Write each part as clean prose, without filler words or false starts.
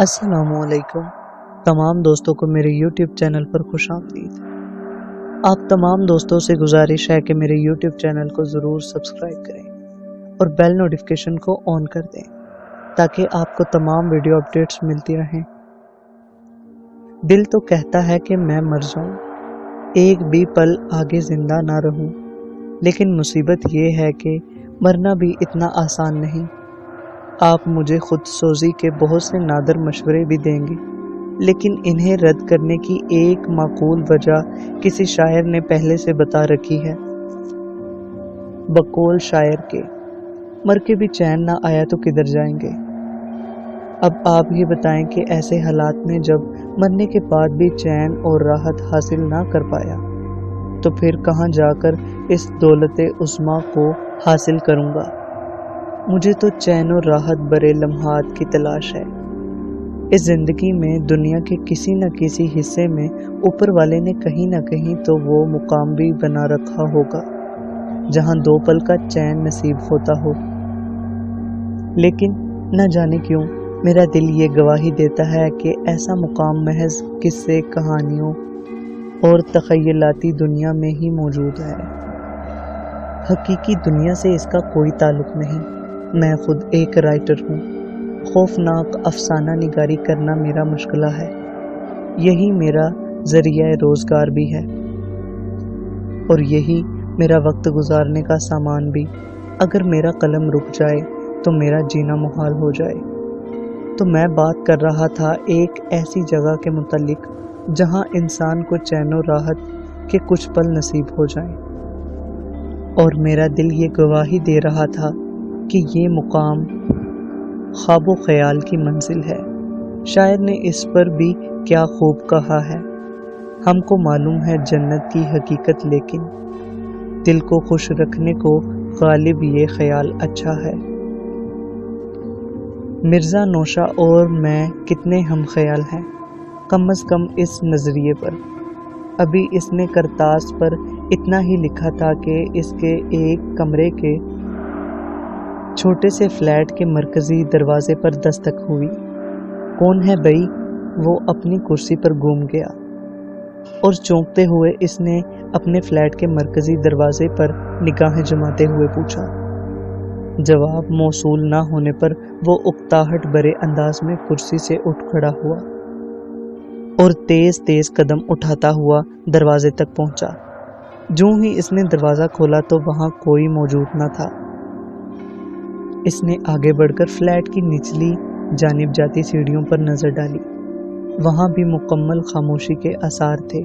السلام علیکم تمام دوستوں کو میرے YouTube چینل پر خوش آمدید۔ آپ تمام دوستوں سے گزارش ہے کہ میرے YouTube چینل کو ضرور سبسکرائب کریں اور بیل نوٹیفیکیشن کو آن کر دیں تاکہ آپ کو تمام ویڈیو اپڈیٹس ملتی رہیں۔ دل تو کہتا ہے کہ میں مر جاؤں، ایک بھی پل آگے زندہ نہ رہوں، لیکن مصیبت یہ ہے کہ مرنا بھی اتنا آسان نہیں۔ آپ مجھے خود سوزی کے بہت سے نادر مشورے بھی دیں گے، لیکن انہیں رد کرنے کی ایک معقول وجہ کسی شاعر نے پہلے سے بتا رکھی ہے۔ بقول شاعر کے مر کے بھی چین نہ آیا تو کدھر جائیں گے۔ اب آپ ہی بتائیں کہ ایسے حالات میں جب مرنے کے بعد بھی چین اور راحت حاصل نہ کر پایا تو پھر کہاں جا کر اس دولت عظمیٰ کو حاصل کروں گا۔ مجھے تو چین و راحت برے لمحات کی تلاش ہے۔ اس زندگی میں دنیا کے کسی نہ کسی حصے میں اوپر والے نے کہیں نہ کہیں تو وہ مقام بھی بنا رکھا ہوگا جہاں دو پل کا چین نصیب ہوتا ہو، لیکن نہ جانے کیوں میرا دل یہ گواہی دیتا ہے کہ ایسا مقام محض قصے، کہانیوں اور تخیلاتی دنیا میں ہی موجود ہے۔ حقیقی دنیا سے اس کا کوئی تعلق نہیں۔ میں خود ایک رائٹر ہوں۔ خوفناک افسانہ نگاری کرنا میرا مشغلہ ہے، یہی میرا ذریعہ روزگار بھی ہے اور یہی میرا وقت گزارنے کا سامان بھی۔ اگر میرا قلم رک جائے تو میرا جینا محال ہو جائے۔ تو میں بات کر رہا تھا ایک ایسی جگہ کے متعلق جہاں انسان کو چین و راحت کے کچھ پل نصیب ہو جائیں، اور میرا دل یہ گواہی دے رہا تھا کہ یہ مقام خواب و خیال کی منزل ہے۔ شاعر نے اس پر بھی کیا خوب کہا ہے، ہم کو معلوم ہے جنت کی حقیقت، لیکن دل کو خوش رکھنے کو غالب یہ خیال اچھا ہے۔ مرزا نوشا اور میں کتنے ہم خیال ہیں، کم از کم اس نظریے پر۔ ابھی اس نے کرتاس پر اتنا ہی لکھا تھا کہ اس کے ایک کمرے کے چھوٹے سے فلیٹ کے مرکزی دروازے پر دستک ہوئی۔ کون ہے بھئی؟ وہ اپنی کرسی پر گھوم گیا اور چونکتے ہوئے اس نے اپنے فلیٹ کے مرکزی دروازے پر نگاہیں جماتے ہوئے پوچھا۔ جواب موصول نہ ہونے پر وہ اکتاہٹ بھرے انداز میں کرسی سے اٹھ کھڑا ہوا اور تیز تیز قدم اٹھاتا ہوا دروازے تک پہنچا۔ جوں ہی اس نے دروازہ کھولا تو وہاں کوئی موجود نہ تھا۔ اس نے آگے بڑھ کر فلیٹ کی نچلی جانب جاتی سیڑھیوں پر نظر ڈالی، وہاں بھی مکمل خاموشی کے آثار تھے۔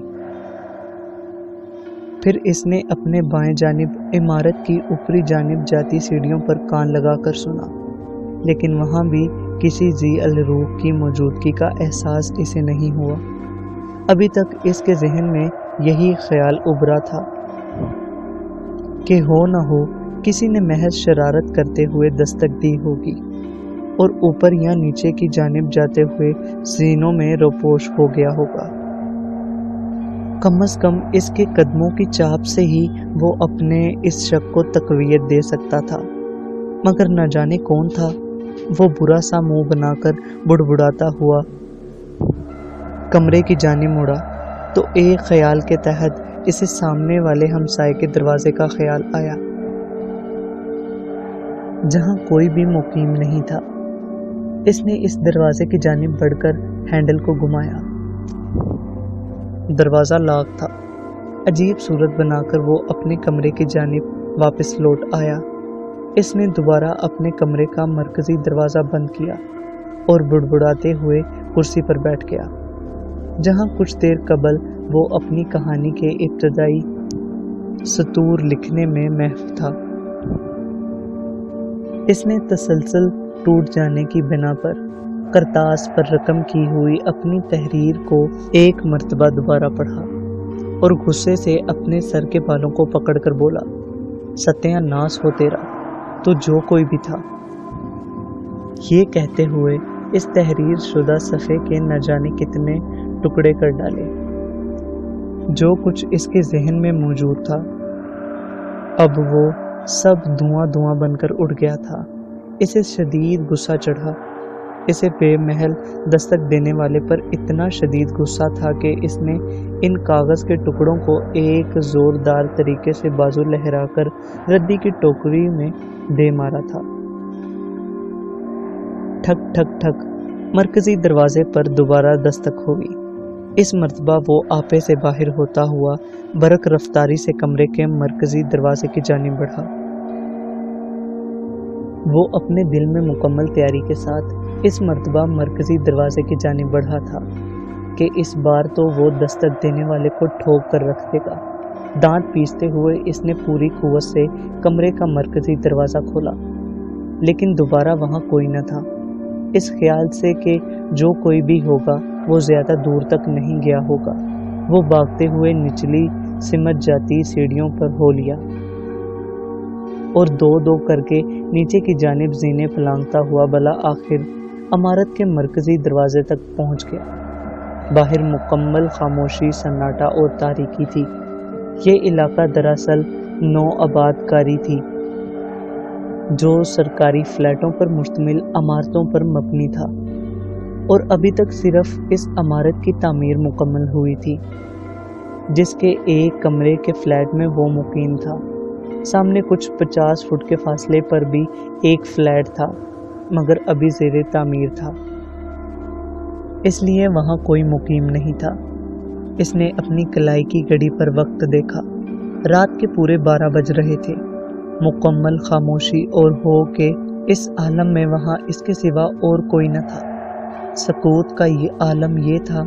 پھر اس نے اپنے بائیں جانب عمارت کی اوپری جانب جاتی سیڑھیوں پر کان لگا کر سنا، لیکن وہاں بھی کسی ذی الروح کی موجودگی کا احساس اسے نہیں ہوا۔ ابھی تک اس کے ذہن میں یہی خیال ابھرا تھا کہ ہو نہ ہو کسی نے محض شرارت کرتے ہوئے دستک دی ہوگی اور اوپر یا نیچے کی جانب جاتے ہوئے سینوں میں روپوش ہو گیا ہوگا۔ کم از کم اس کے قدموں کی چاپ سے ہی وہ اپنے اس شک کو تقویت دے سکتا تھا، مگر نہ جانے کون تھا۔ وہ برا سا منہ بنا کر بڑبڑاتا ہوا کمرے کی جانب مڑا تو ایک خیال کے تحت اسے سامنے والے ہمسائے کے دروازے کا خیال آیا، جہاں کوئی بھی مقیم نہیں تھا۔ اس نے اس دروازے کی جانب بڑھ کر ہینڈل کو گھمایا۔ دروازہ لاک تھا۔ عجیب صورت بنا کر وہ اپنے کمرے کی جانب واپس لوٹ آیا۔ اس نے دوبارہ اپنے کمرے کا مرکزی دروازہ بند کیا اور بڑبڑاتے ہوئے کرسی پر بیٹھ گیا، جہاں کچھ دیر قبل وہ اپنی کہانی کے ابتدائی سطور لکھنے میں محو تھا۔ اس نے تسلسل ٹوٹ جانے کی بنا پر کرتاس پر رقم کی ہوئی اپنی تحریر کو ایک مرتبہ دوبارہ پڑھا اور غصے سے اپنے سر کے بالوں کو پکڑ کر بولا، ستیہ ناس ہو تیرا، تو جو کوئی بھی تھا۔ یہ کہتے ہوئے اس تحریر شدہ صفحے کے نہ جانے کتنے ٹکڑے کر ڈالے۔ جو کچھ اس کے ذہن میں موجود تھا اب وہ سب دھواں دھواں بن کر اڑ گیا تھا۔ اسے شدید غصہ چڑھا इसे बेमहल दस्तक देने वाले पर इतना शदीद गुस्सा था कि इसने इन कागज़ के टुकड़ों को एक ज़ोरदार तरीके से बाजू लहराकर रद्दी की टोकरी में दे मारा था। ठक ठक ठक मरकजी दरवाजे पर दोबारा दस्तक हुई। इस मर्तबा वो आपे से बाहर होता हुआ बरक रफ्तारी से कमरे के मरकजी दरवाजे की जानिब बढ़ा। वो अपने दिल में मुकम्मल तैयारी के साथ इस मर्तबा मरकजी दरवाजे की जानिब बढ़ा था कि इस बार तो वो दस्तक देने वाले को ठोक कर रख देगा। दांत पीसते हुए इसने पूरी कुव्वत से कमरे का मरकजी दरवाज़ा खोला, लेकिन दोबारा वहाँ कोई न था। इस ख्याल से कि जो कोई भी होगा वो ज़्यादा दूर तक नहीं गया होगा, वो भागते हुए निचली सिमट जाती सीढ़ियों पर हो लिया और दो दो करके नीचे की जानिब जीने फलांगता हुआ भला आखिर इमारत के मरकजी दरवाजे तक पहुंच गया। बाहर मुकम्मल खामोशी, सन्नाटा और तारीकी थी। ये इलाका दरअसल नौ आबादकारी थी जो सरकारी फ्लैटों पर मुश्तमिल इमारतों पर मबनी था और अभी तक सिर्फ इस इमारत की तामीर मुकम्मल हुई थी जिसके एक कमरे के फ्लैट में वो मुकीम था। सामने कुछ 50 फुट के फासले पर भी एक फ्लैट था, मगर अभी ज़ेरे तामीर था, इसलिए वहाँ कोई मुकीम नहीं था। इसने अपनी कलाई की घड़ी पर वक्त देखा। रात के पूरे 12 बज रहे थे। मुकम्मल खामोशी और हो के इस आलम में वहाँ इसके सिवा और कोई न था। सकूत का ये आलम ये था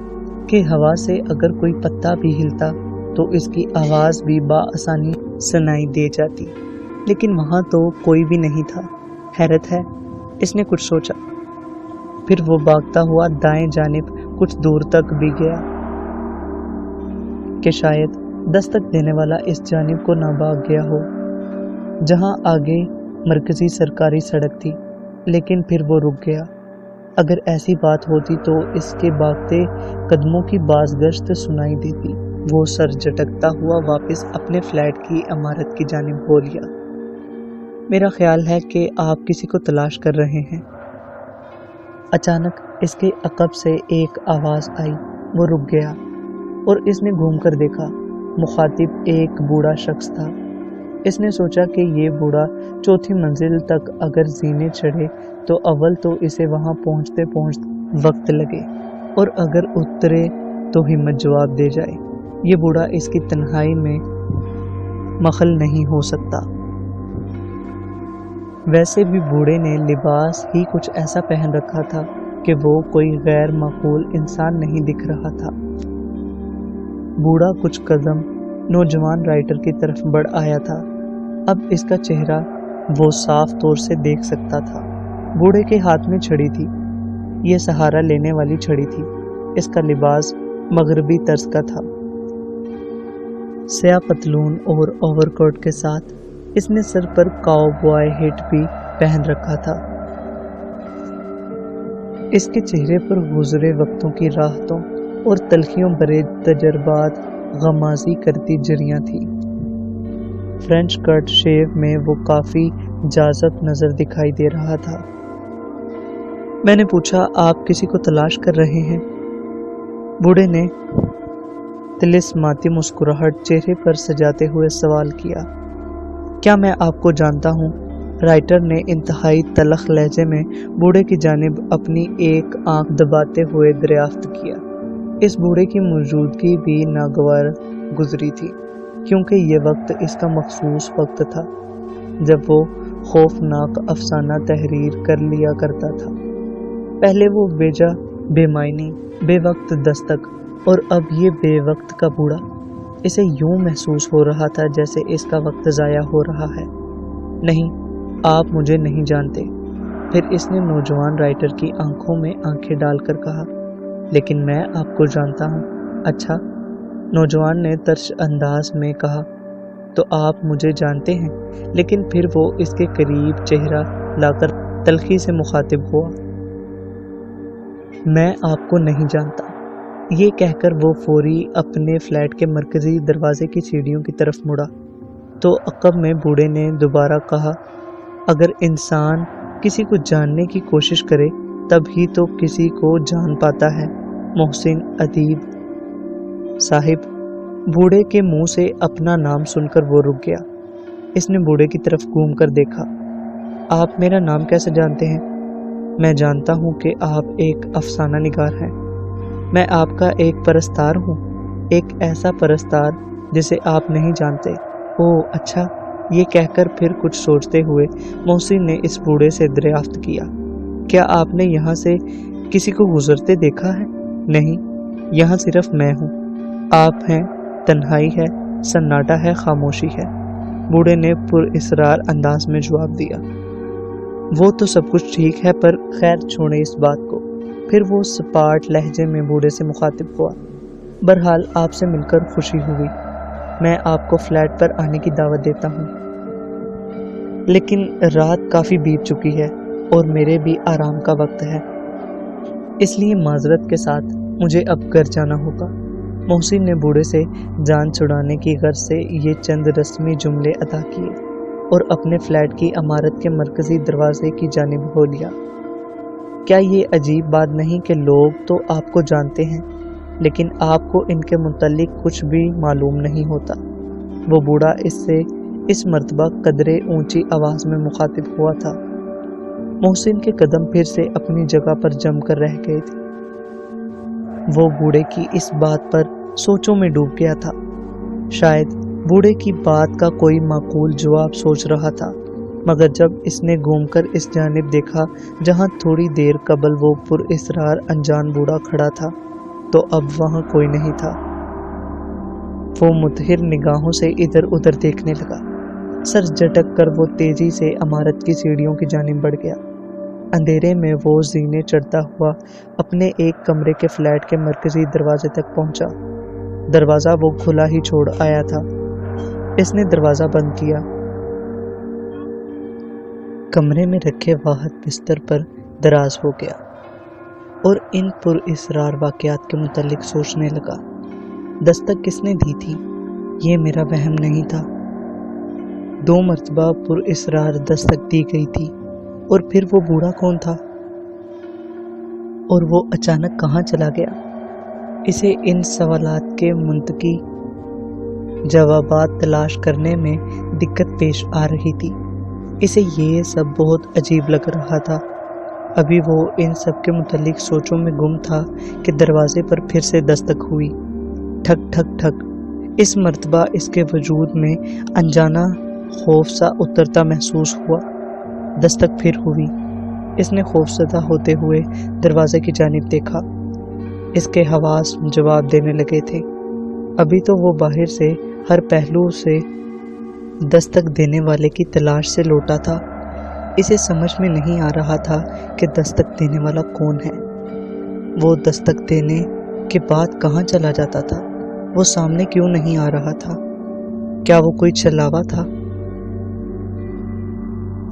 कि हवा से अगर कोई पत्ता भी हिलता तो इसकी आवाज़ भी बाआसानी सुनाई दे जाती, लेकिन वहाँ तो कोई भी नहीं था। हैरत है, इसने कुछ सोचा। फिर वो भागता हुआ दाएं जानिब कुछ दूर तक भी गया कि शायद दस्तक देने वाला इस जानिब को ना भाग गया हो जहाँ आगे मरकजी सरकारी सड़क थी, लेकिन फिर वो रुक गया। अगर ऐसी बात होती तो इसके भागते कदमों की बाज़गश्त सुनाई देती। वो सर झटकता हुआ वापस अपने फ्लैट की इमारत की जानिब हो लिया। मेरा ख्याल है कि आप किसी को तलाश कर रहे हैं। अचानक इसके अकब से एक आवाज़ आई। वो रुक गया और इसने घूमकर देखा। मुखातिब एक बूढ़ा शख्स था। इसने सोचा कि ये बूढ़ा चौथी मंजिल तक अगर जीने चढ़े तो अव्वल तो इसे वहाँ पहुँचते पहुँचते वक्त लगे, और अगर उतरे तो हिम्मत जवाब दे जाए। ये बूढ़ा इसकी तन्हाई में मखल नहीं हो सकता। वैसे भी बूढ़े ने लिबास ही कुछ ऐसा पहन रखा था कि वो कोई गैर माकूल इंसान नहीं दिख रहा था। बूढ़ा कुछ कदम नौजवान राइटर की तरफ बढ़ आया था। अब इसका चेहरा वो साफ तौर से देख सकता था। बूढ़े के हाथ में छड़ी थी। ये सहारा लेने वाली छड़ी थी। इसका लिबास मगरबी तर्ज का था। स्याह पतलून और ओवरकोट के साथ इसने सर पर काउबॉय हैट भी पहन रखा था। इसके चेहरे पर गुजरे वक्तों की राहतों और तलखियों भरे तजर्बात गमाजी करती जरियां थी। फ्रेंच कट शेव में वो काफी जाज़ब नजर दिखाई दे रहा था। मैंने पूछा, आप किसी को तलाश कर रहे हैं? बूढ़े ने तिलिस्माती मुस्कुराहट चेहरे पर सजाते हुए सवाल किया। क्या मैं आपको जानता हूँ? राइटर ने इंतहाई तलख लहजे में बूढ़े की जानिब अपनी एक आंख दबाते हुए दरियाफ्त किया। इस बूढ़े की मौजूदगी भी नागवार गुजरी थी, क्योंकि ये वक्त इसका मखसूस वक्त था जब वो खौफनाक अफसाना तहरीर कर लिया करता था। पहले वो बेजा, बेमायनी, बेवक्त दस्तक, और अब ये बेवक्त का बूढ़ा। इसे यूं महसूस हो रहा था जैसे इसका वक्त ज़ाया हो रहा है। नहीं, आप मुझे नहीं जानते। फिर इसने नौजवान राइटर की आंखों में आंखें डालकर कहा, लेकिन मैं आपको जानता हूँ। अच्छा, नौजवान ने तर्श अंदाज में कहा, तो आप मुझे जानते हैं? लेकिन फिर वो इसके करीब चेहरा लाकर तल्खी से मुखातिब हुआ। मैं आपको नहीं जानता। ये कहकर वो फौरी अपने फ्लैट के मरकजी दरवाजे की सीढ़ियों की तरफ मुड़ा तो अकब में बूढ़े ने दोबारा कहा, अगर इंसान किसी को जानने की कोशिश करे तब ही तो किसी को जान पाता है। मोहसिन अदीब साहिब। बूढ़े के मुंह से अपना नाम सुनकर वो रुक गया। इसने बूढ़े की तरफ घूम कर देखा। आप मेरा नाम कैसे जानते हैं? मैं जानता हूँ कि आप एक अफसाना निगार हैं। मैं आपका एक परस्तार हूँ, एक ऐसा परस्तार जिसे आप नहीं जानते। ओह अच्छा, ये कहकर फिर कुछ सोचते हुए मोहसिन ने इस बूढ़े से दरियाफ्त किया, क्या आपने यहाँ से किसी को गुजरते देखा है? नहीं, यहाँ सिर्फ मैं हूँ। आप हैं, तन्हाई है, सन्नाटा है, खामोशी है। बूढ़े ने पुरइसरार अंदाज में जवाब दिया। वो तो सब कुछ ठीक है, पर खैर छोड़े इस बात को। फिर वो सपाट लहजे में बूढ़े से मुखातिब हुआ। बहरहाल आपसे मिलकर खुशी हुई। मैं आपको फ्लैट पर आने की दावत देता हूँ, लेकिन रात काफ़ी बीत चुकी है और मेरे भी आराम का वक्त है, इसलिए माजरत के साथ मुझे अब घर जाना होगा। मोहसिन ने बूढ़े से जान छुड़ाने की गर्ज से ये चंद रस्मी जुमले अदा किए और अपने फ्लैट की इमारत के मरकजी दरवाजे की जानिब हो लिया। क्या ये अजीब बात नहीं कि लोग तो आपको जानते हैं, लेकिन आपको इनके मुतल्लिक कुछ भी मालूम नहीं होता। वो बूढ़ा इससे इस मर्तबा कदरे ऊंची आवाज में मुखातिब हुआ था। मोहसिन के कदम फिर से अपनी जगह पर जमकर रह गए थे। वो बूढ़े की इस बात पर सोचों में डूब गया था। शायद बूढ़े की बात का कोई माकूल जवाब सोच रहा था, मगर जब इसने घूमकर इस जानिब देखा जहां थोड़ी देर कबल वो पुरइसरार अनजान बूढ़ा खड़ा था, तो अब वहां कोई नहीं था। वो मुतहिर निगाहों से इधर उधर देखने लगा। सर झटक कर वो तेजी से इमारत की सीढ़ियों की जानिब बढ़ गया। अंधेरे में वो जीने चढ़ता हुआ अपने एक कमरे के फ्लैट के मरकजी दरवाजे तक पहुंचा। दरवाजा वो खुला ही छोड़ आया था। इसने दरवाजा बंद किया। कमरे में रखे वाहद बिस्तर पर दराज हो गया और इन पुरइसरार वाक़यात के मुतल्लिक सोचने लगा। दस्तक किसने दी थी? ये मेरा वहम नहीं था। 2 मर्तबा पुरइसरार दस्तक दी गई थी, और फिर वो बूढ़ा कौन था? और वो अचानक कहाँ चला गया? इसे इन सवालात के मुंतकी जवाबात तलाश करने में दिक्कत पेश आ रही थी। इसे ये सब बहुत अजीब लग रहा था। अभी वो इन सब के मुतल्लिक सोचों में गुम था कि दरवाजे पर फिर से दस्तक हुई। ठक ठक ठक। इस मर्तबा इसके वजूद में अनजाना खौफ सा उतरता महसूस हुआ। दस्तक फिर हुई। इसने खौफजदा होते हुए दरवाजे की जानिब देखा। इसके हवास जवाब देने लगे थे। अभी तो वो बाहर से हर पहलू से दस्तक देने वाले की तलाश से लौटा था। इसे समझ में नहीं आ रहा था कि दस्तक देने वाला कौन है। वो दस्तक देने के बाद कहाँ चला जाता था? वो सामने क्यों नहीं आ रहा था? क्या वो कोई छलावा था?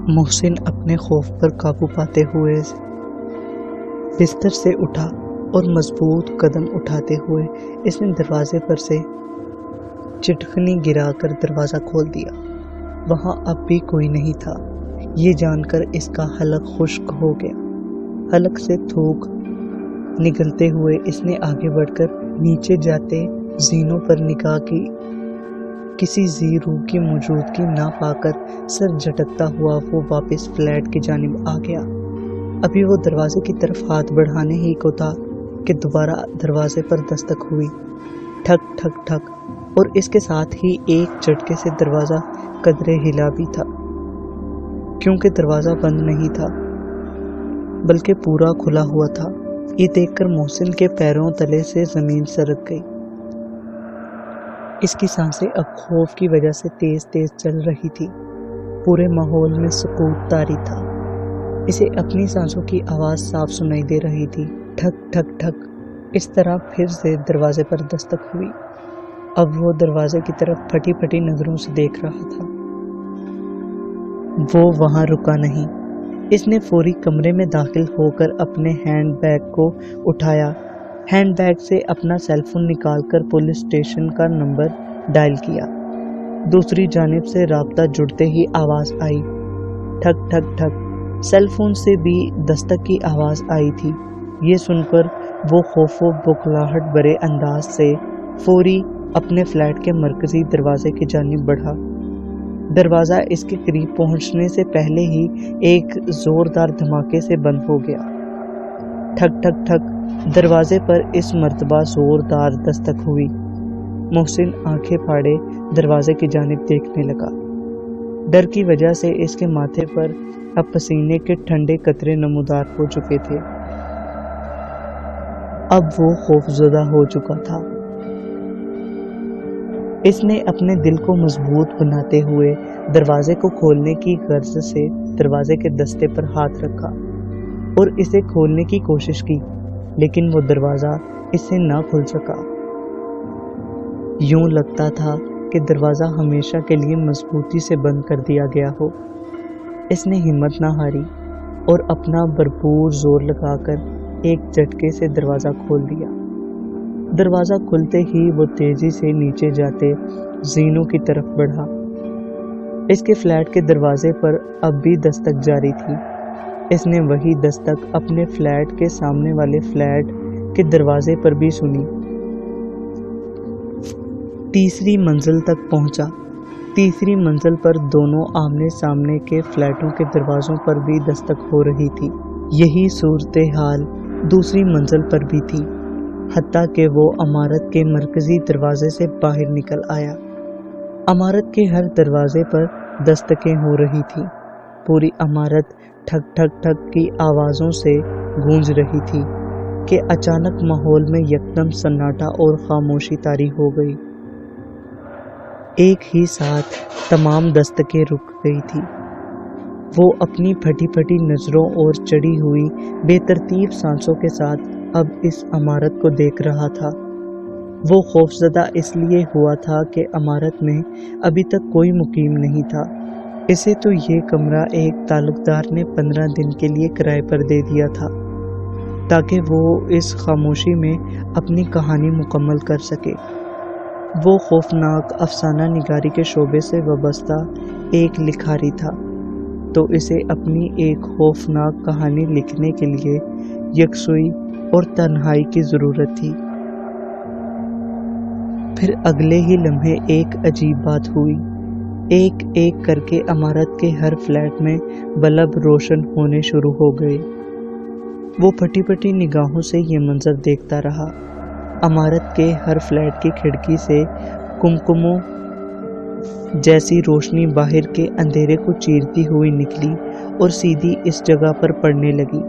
मोहसिन अपने खौफ पर काबू पाते हुए बिस्तर से उठा और मजबूत कदम उठाते हुए इसने दरवाजे पर से चिटकनी गिराकर दरवाज़ा खोल दिया। वहाँ अब भी कोई नहीं था। ये जानकर इसका हलक खुश्क हो गया। हलक से थूक निगलते हुए इसने आगे बढ़कर नीचे जाते जीनों पर निगाह की। किसी जी रूह की मौजूदगी ना पाकर सर झटकता हुआ वो वापस फ्लैट की जानिब आ गया। अभी वो दरवाजे की तरफ हाथ बढ़ाने ही को था कि दोबारा दरवाजे पर दस्तक हुई। ठक ठक ठक। और इसके साथ ही एक झटके से दरवाज़ा कदरे हिला भी था, क्योंकि दरवाज़ा बंद नहीं था बल्कि पूरा खुला हुआ था। ये देखकर मोहसिन के पैरों तले से ज़मीन सरक गई। इसकी सांसें अब खौफ की वजह से तेज तेज चल रही थी। पूरे माहौल में सुकूत तारी था। इसे अपनी सांसों की आवाज़ साफ सुनाई दे रही थी। ठक ठक ठक। इस तरह फिर से दरवाजे पर दस्तक हुई। अब वो दरवाजे की तरफ फटी फटी नजरों से देख रहा था। वो वहां रुका नहीं। इसने फौरी कमरे में दाखिल होकर अपने हैंड बैग को उठाया। हैंड बैग से अपना सेलफोन निकालकर पुलिस स्टेशन का नंबर डायल किया। दूसरी जानिब से राब्ता जुड़ते ही आवाज़ आई। ठक ठक ठक। सेल फोन से भी दस्तक की आवाज़ आई थी। ये सुनकर वो खौफो बौखलाहट भरे अंदाज से फौरी अपने फ्लैट के मरकजी दरवाजे की जानिब बढ़ा। दरवाज़ा इसके करीब पहुंचने से पहले ही एक ज़ोरदार धमाके से बंद हो गया। ठक ठक ठक दरवाजे पर इस मर्तबा ज़ोरदार दस्तक हुई। मोहसिन आंखें फाड़े दरवाजे की जानिब देखने लगा। डर की वजह से इसके माथे पर अब पसीने के ठंडे कतरे नमूदार हो चुके थे। अब वो खौफजदा हो चुका था। इसने अपने दिल को मजबूत बनाते हुए दरवाजे को खोलने की गर्ज से दरवाजे के दस्ते पर हाथ रखा और इसे खोलने की कोशिश की, लेकिन वो दरवाज़ा इससे ना खुल सका। यूं लगता था कि दरवाज़ा हमेशा के लिए मजबूती से बंद कर दिया गया हो। इसने हिम्मत ना हारी और अपना भरपूर जोर लगाकर एक झटके से दरवाज़ा खोल दिया। दरवाज़ा खुलते ही वो तेजी से नीचे जाते जीनों की तरफ बढ़ा। इसके फ्लैट के दरवाजे पर अब भी दस्तक जारी थी। इसने वही दस्तक अपने फ्लैट के सामने वाले फ्लैट के दरवाजे पर भी सुनी। तीसरी मंजिल तक पहुंचा। तीसरी मंजिल पर दोनों आमने सामने के फ्लैटों के दरवाजों पर भी दस्तक हो रही थी। यही सूरत हाल दूसरी मंजिल पर भी थी, हत्ता कि वो इमारत के मरकजी दरवाजे से बाहर निकल आया। इमारत के हर दरवाजे पर दस्तकें हो रही थी। पूरी इमारत ठक ठक ठक की आवाज़ों से गूंज रही थी कि अचानक माहौल में यकदम सन्नाटा और खामोशी तारी हो गई। एक ही साथ तमाम दस्तकें रुक गई थी। वो अपनी फटी फटी नज़रों और चढ़ी हुई बेतरतीब सांसों के साथ अब इस इमारत को देख रहा था। वो खौफजदा इसलिए हुआ था कि इमारत में अभी तक कोई मुकीम नहीं था। इसे तो ये कमरा एक ताल्लुकदार ने 15 दिन के लिए किराए पर दे दिया था ताकि वो इस खामोशी में अपनी कहानी मुकम्मल कर सके। वो खौफनाक अफसाना निगारी के शोबे से वाबस्ता एक लिखारी था, तो इसे अपनी एक खौफनाक कहानी लिखने के लिए यकसुई और तन्हाई की ज़रूरत थी। फिर अगले ही लम्हे एक अजीब बात हुई। एक एक करके इमारत के हर फ्लैट में बल्ब रोशन होने शुरू हो गए। वो फटी फटी निगाहों से ये मंजर देखता रहा। इमारत के हर फ्लैट की खिड़की से कुमकुमों जैसी रोशनी बाहर के अंधेरे को चीरती हुई निकली और सीधी इस जगह पर पड़ने लगी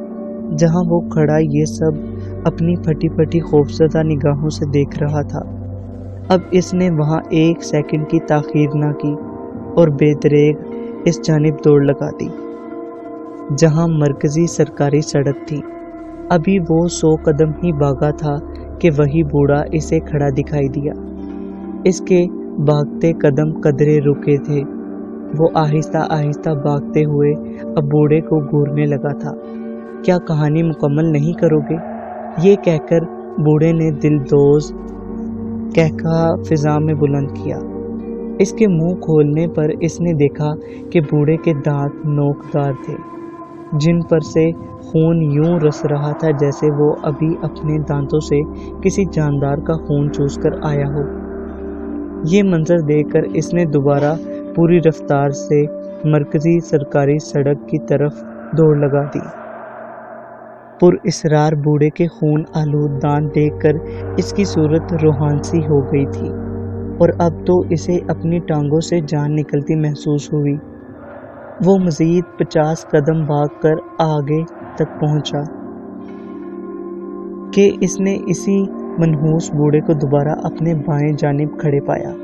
जहां वो खड़ा ये सब अपनी फटी फटी खौफजदा निगाहों से देख रहा था। अब इसने वहां एक सेकंड की ताखीर ना की और बेदरेग इस जानिब दौड़ लगा दी जहां मरकजी सरकारी सड़क थी। अभी वो 100 कदम ही भागा था कि वही बूढ़ा इसे खड़ा दिखाई दिया। इसके भागते कदम कदरे रुके थे। वो आहिस्ता आहिस्ता भागते हुए अब बूढ़े को घूरने लगा था। क्या कहानी मुकम्मल नहीं करोगे? ये कहकर बूढ़े ने दिलदोज कहका फिजा में बुलंद किया। इसके मुंह खोलने पर इसने देखा कि बूढ़े के दांत नोकदार थे जिन पर से खून यूं रस रहा था जैसे वो अभी अपने दांतों से किसी जानदार का खून चूसकर आया हो। ये मंजर देखकर इसने दोबारा पूरी रफ्तार से मरकजी सरकारी सड़क की तरफ दौड़ लगा दी। पुरइसरार बूढ़े के खून आलूद दांत देखकर इसकी सूरत रूहानसी हो गई थी और अब तो इसे अपनी टांगों से जान निकलती महसूस हुई। वो मज़ीद 50 कदम भागकर आगे तक पहुंचा कि इसने इसी मनहूस बूढ़े को दोबारा अपने बाएं जानिब खड़े पाया।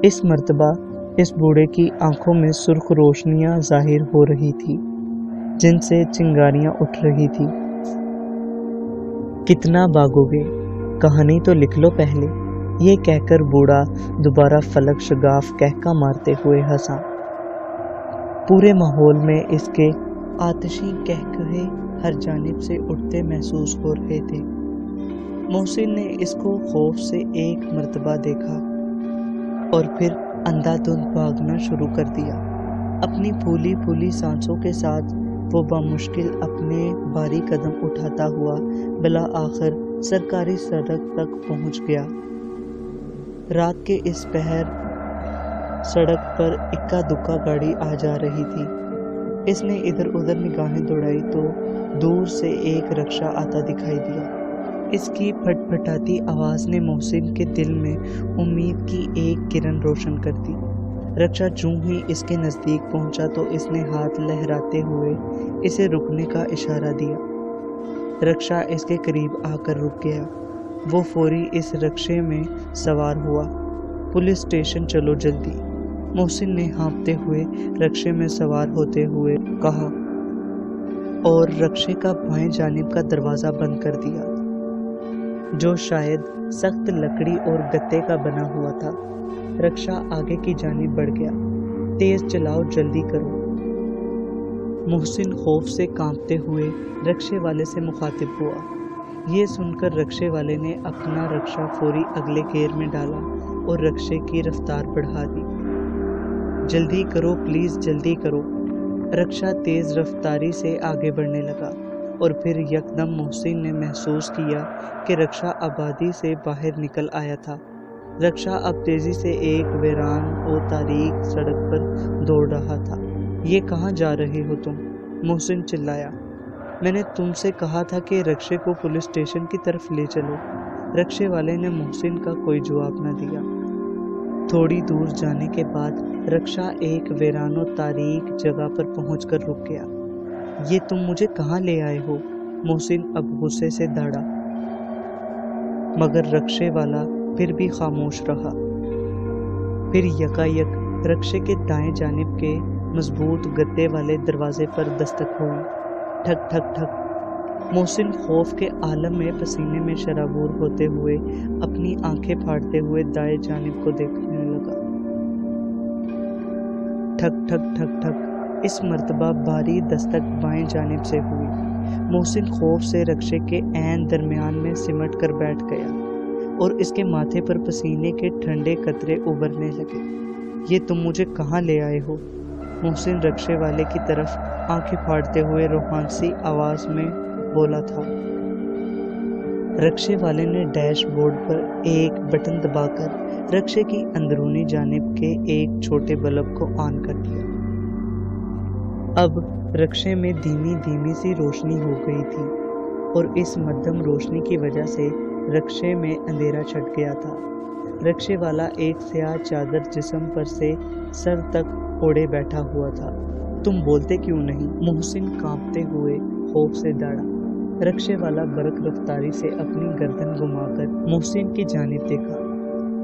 इस मर्तबा इस बूढ़े की आंखों में सुर्ख रोशनियां जाहिर हो रही थी जिनसे चिंगारियां उठ रही थी। कितना भागोगे? कहानी तो लिख लो पहले। ये कहकर बूढ़ा दोबारा फलक शगाफ कहका मारते हुए हंसा। पूरे माहौल में इसके आतिशी कहकहे हर जानिब से उठते महसूस हो रहे थे। मोहसिन ने इसको खौफ से एक मर्तबा देखा और फिर अंधाधुंध भागना शुरू कर दिया। अपनी फूली फूली सांसों के साथ وہ بامشکل اپنے بھاری قدم اٹھاتا ہوا بلا آخر سرکاری سڑک تک پہنچ گیا۔ رات کے اس پہر سڑک پر اکا دکا گاڑی آ جا رہی تھی۔ اس نے ادھر ادھر نگاہیں دوڑائی تو دور سے ایک رکشا آتا دکھائی دیا۔ اس کی پھٹ پھٹاتی آواز نے محسن کے دل میں امید کی ایک کرن روشن کر دی۔ رکشا چوں ہی اس کے نزدیک پہنچا تو اس نے ہاتھ لہراتے ہوئے اسے رکنے کا اشارہ دیا۔ رکشا اس کے قریب آ کر رک گیا۔ وہ فوری اس رکشے میں سوار ہوا۔ پولیس اسٹیشن چلو جلدی، محسن نے ہانپتے ہوئے رکشے میں سوار ہوتے ہوئے کہا اور رکشے کا بائیں جانب کا دروازہ بند کر دیا، جو شاید سخت لکڑی اور گتے کا بنا ہوا تھا۔ رکشا آگے کی جانب بڑھ گیا۔ تیز چلاؤ، جلدی کرو۔ محسن خوف سے کانپتے ہوئے رکشے والے سے مخاطب ہوا۔ یہ سن کر رکشے والے نے اپنا رکشا فوری اگلے گیئر میں ڈالا اور رکشے کی رفتار بڑھا دی۔ جلدی کرو پلیز، جلدی کرو۔ رکشا تیز رفتاری سے آگے بڑھنے لگا اور پھر یکدم محسن نے محسوس کیا کہ رکشا آبادی سے باہر نکل آیا تھا۔ رکشا اب تیزی سے ایک ویران و تاریک سڑک پر دوڑ رہا تھا۔ یہ کہاں جا رہے ہو تم؟ محسن چلایا۔ میں نے تم سے کہا تھا کہ رکشے کو پولیس اسٹیشن کی طرف لے چلو۔ رکشے والے نے محسن کا کوئی جواب نہ دیا۔ تھوڑی دور جانے کے بعد رکشا ایک ویران و تاریک جگہ پر پہنچ کر رک گیا۔ یہ تم مجھے کہاں لے آئے ہو؟ محسن اب غصے سے داڑا، مگر رکشے والا پھر بھی خاموش رہا۔ پھر یکایک رکشے کے دائیں جانب کے مضبوط گتے والے دروازے پر دستک ہوئی۔ ٹھک ٹھک ٹھک۔ محسن خوف کے عالم میں پسینے میں شرابور ہوتے ہوئے اپنی آنکھیں پھاڑتے ہوئے دائیں جانب کو دیکھنے لگا۔ ٹھک ٹھک ٹھک ٹھک۔ اس مرتبہ بھاری دستک بائیں جانب سے ہوئی۔ محسن خوف سے رکشے کے عین درمیان میں سمٹ کر بیٹھ گیا اور اس کے ماتھے پر پسینے کے ٹھنڈے قطرے ابھرنے لگے۔ یہ تم مجھے کہاں لے آئے ہو؟ محسن رکشے والے کی طرف آنکھیں پھاڑتے ہوئے روحانسی آواز میں بولا تھا۔ رکشے والے نے ڈیش بورڈ پر ایک بٹن دبا کر رکشے کی اندرونی جانب کے ایک چھوٹے بلب کو آن کر دیا۔ اب رکشے میں دھیمی دھیمی سی روشنی ہو گئی تھی اور اس مدھم روشنی کی وجہ سے رکشے میں اندھیرا چھٹ گیا تھا۔ رکشے والا ایک سیاہ چادر جسم پر سے سر تک اوڑھے بیٹھا ہوا تھا۔ تم بولتے کیوں نہیں؟ محسن کانپتے ہوئے خوف سے داڑا۔ رکشے والا برق رفتاری سے اپنی گردن گھما کر محسن کی جانب دیکھا۔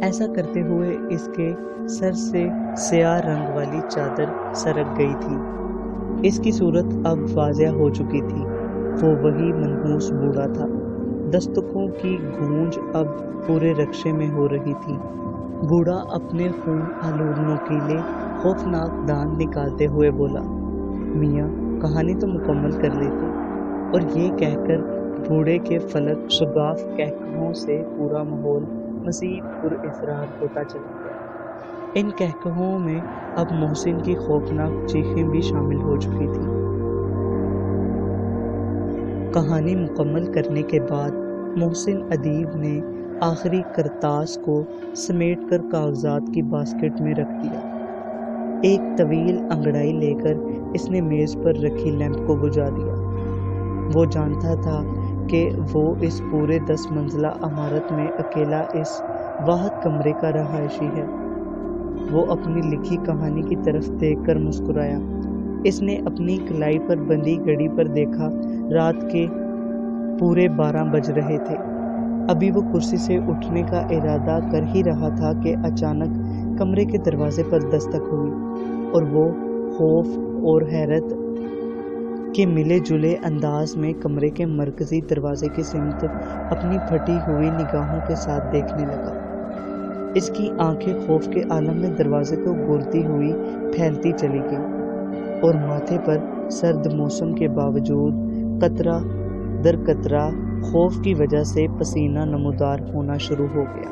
ایسا کرتے ہوئے اس کے سر سے سیاہ رنگ والی چادر سرک گئی تھی۔ اس کی صورت اب واضح ہو چکی تھی۔ وہ وہی منحوس بوڑھا تھا۔ دستکوں کی گونج اب پورے رکشے میں ہو رہی تھی۔ بوڑھا اپنے خون آلود نوکیلے خوفناک دانت نکالتے ہوئے بولا، میاں کہانی تو مکمل کر لیتے۔ اور یہ کہہ کر بوڑھے کے فلک شگاف کہکہوں سے پورا ماحول مزید پر اسرار ہوتا چلا گیا۔ ان کہکہوں میں اب محسن کی خوفناک چیخیں بھی شامل ہو چکی تھیں۔ کہانی مکمل کرنے کے بعد محسن ادیب نے آخری کرتاس کو سمیٹ کر کاغذات کی باسکٹ میں رکھ دیا۔ ایک طویل انگڑائی لے کر اس نے میز پر رکھی لیمپ کو بجھا دیا۔ وہ جانتا تھا کہ وہ اس پورے 10 منزلہ عمارت میں اکیلا اس واحد کمرے کا رہائشی ہے۔ وہ اپنی لکھی کہانی کی طرف دیکھ کر مسکرایا۔ اس نے اپنی کلائی پر بندھی گھڑی پر دیکھا، رات کے پورے 12 بج رہے تھے۔ ابھی وہ کرسی سے اٹھنے کا ارادہ کر ہی رہا تھا کہ اچانک کمرے کے دروازے پر دستک ہوئی اور وہ خوف اور حیرت کے ملے جلے انداز میں کمرے کے مرکزی دروازے کی سمت اپنی پھٹی ہوئی نگاہوں کے ساتھ دیکھنے لگا۔ اس کی آنکھیں خوف کے عالم میں دروازے کو گھورتی ہوئی پھیلتی چلی گئی اور ماتھے پر سرد موسم کے باوجود قطرہ در قطرہ خوف کی وجہ سے پسینہ نمودار ہونا شروع ہو گیا۔